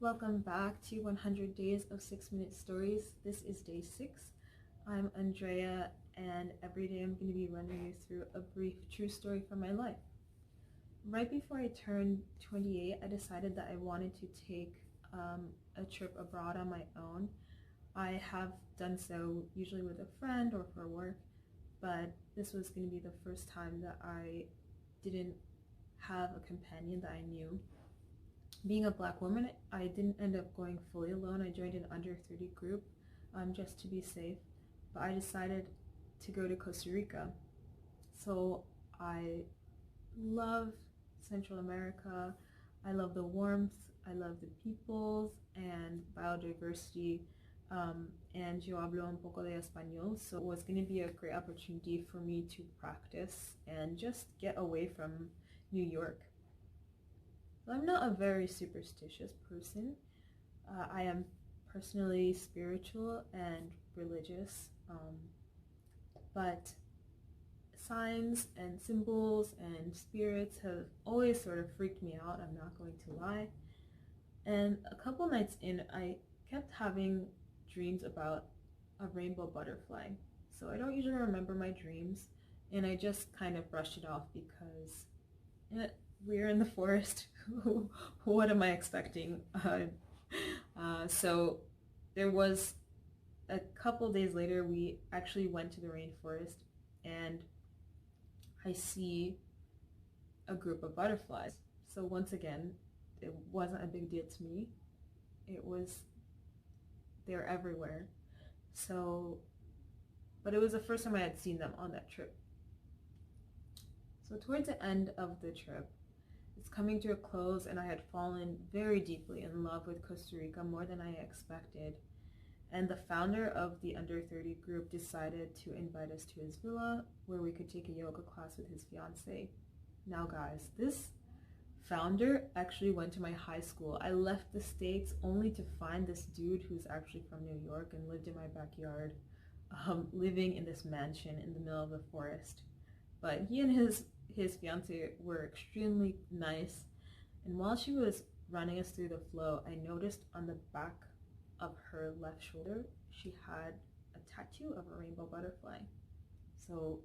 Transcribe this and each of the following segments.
Welcome back to 100 Days of 6-Minute Stories. This is day 6. I'm Andrea, and every day I'm going to be running you through a brief true story from my life. Right before I turned 28, I decided that I wanted to take a trip abroad on my own. I have done so usually with a friend or for work, but this was going to be the first time that I didn't have a companion that I knew. Being a Black woman, I didn't end up going fully alone. I joined an under 30 group just to be safe, but I decided to go to Costa Rica. So I love Central America. I love the warmth, I love the peoples and biodiversity, and yo hablo un poco de español, so it was going to be a great opportunity for me to practice and just get away from New York. I'm not a very superstitious person. I am personally spiritual and religious, but signs and symbols and spirits have always sort of freaked me out, I'm not going to lie. And a couple nights in, I kept having dreams about a rainbow butterfly. So I don't usually remember my dreams, and I just kind of brushed it off because we're in the forest. What am I expecting? So there was a couple days later, we actually went to the rainforest, and I see a group of butterflies. So once again, it wasn't a big deal to me. They're everywhere. But it was the first time I had seen them on that trip. So towards the end of the trip, it's coming to a close, and I had fallen very deeply in love with Costa Rica, more than I expected. And the founder of the under 30 group decided to invite us to his villa where we could take a yoga class with his fiance. Now guys, this founder actually went to my high school. I left the States only to find this dude who's actually from New York and lived in my backyard, living in this mansion in the middle of the forest. But he and his fiance were extremely nice, and while she was running us through the flow, I noticed on the back of her left shoulder she had a tattoo of a rainbow butterfly. So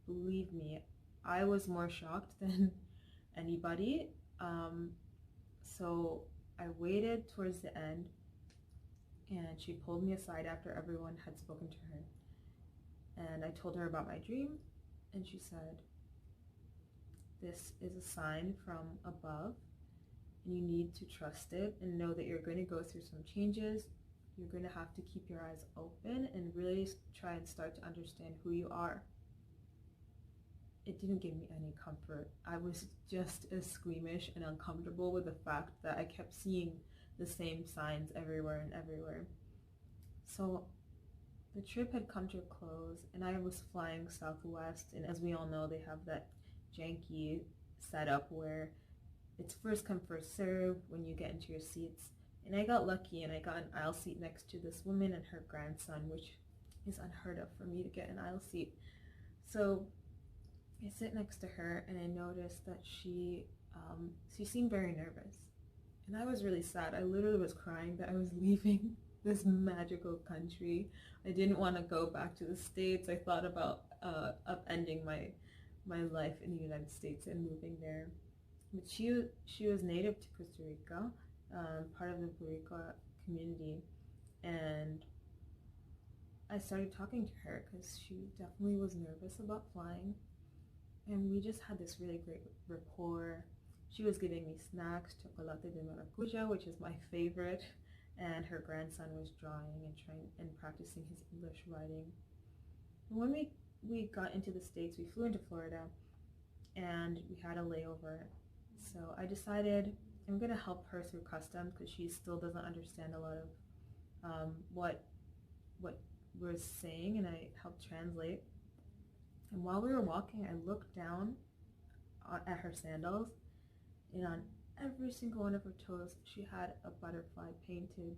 believe me, I was more shocked than anybody. So I waited towards the end, and she pulled me aside after everyone had spoken to her, and I told her about my dream. And she said, "This is a sign from above, and you need to trust it and know that you're going to go through some changes. You're going to have to keep your eyes open and really try and start to understand who you are." It didn't give me any comfort. I was just as squeamish and uncomfortable with the fact that I kept seeing the same signs everywhere and everywhere. So the trip had come to a close, and I was flying Southwest, and as we all know, they have that janky setup where it's first come first serve when you get into your seats. And I got lucky, and I got an aisle seat next to this woman and her grandson, which is unheard of for me to get an aisle seat. So I sit next to her, and I noticed that she seemed very nervous, and I was really sad. I literally was crying that I was leaving this magical country. I didn't want to go back to the States. I thought about upending my life in the United States and moving there. But she was native to Costa Rica, part of the Boricuá community, and I started talking to her because she definitely was nervous about flying, and we just had this really great rapport. She was giving me snacks, chocolate de maracuja, which is my favorite, and her grandson was drawing and practicing his English writing. And when we got into the States, we flew into Florida, and we had a layover. So I decided I'm going to help her through customs because she still doesn't understand a lot of what we're saying, and I helped translate. And while we were walking, I looked down at her sandals, and on every single one of her toes, she had a butterfly painted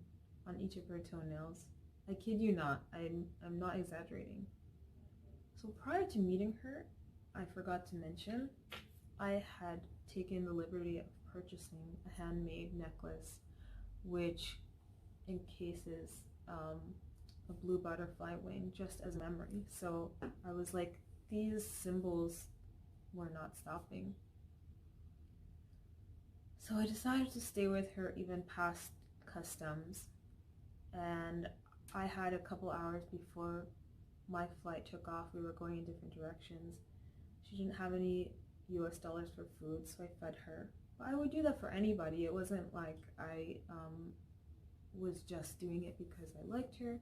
on each of her toenails. I kid you not, I'm not exaggerating. So prior to meeting her, I forgot to mention, I had taken the liberty of purchasing a handmade necklace which encases a blue butterfly wing just as a memory. So I was like, these symbols were not stopping. So I decided to stay with her even past customs, and I had a couple hours before my flight took off. We were going in different directions. She didn't have any US dollars for food, so I fed her. But I would do that for anybody. It wasn't like I was just doing it because I liked her.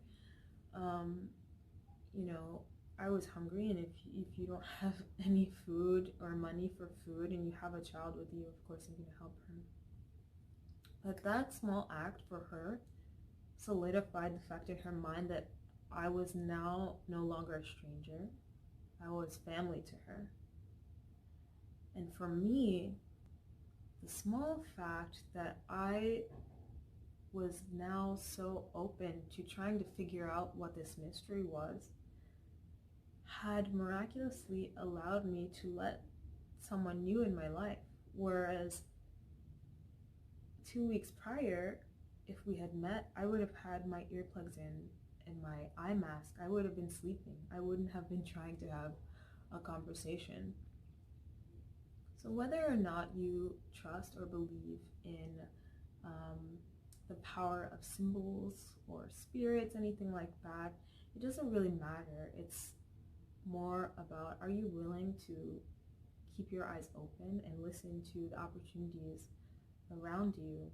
You know, I was hungry, and if you don't have any food or money for food and you have a child with you, of course I'm going to help her. But that small act for her solidified the fact in her mind that I was now no longer a stranger. I was family to her. And for me, the small fact that I was now so open to trying to figure out what this mystery was had miraculously allowed me to let someone new in my life. Whereas 2 weeks prior, if we had met, I would have had my earplugs in and my eye mask. I would have been sleeping. I wouldn't have been trying to have a conversation. So whether or not you trust or believe in the power of symbols or spirits, anything like that, it doesn't really matter. It's more about, are you willing to keep your eyes open and listen to the opportunities around you,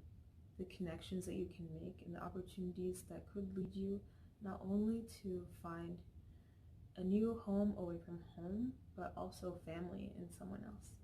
the connections that you can make, and the opportunities that could lead you not only to find a new home away from home, but also family in someone else.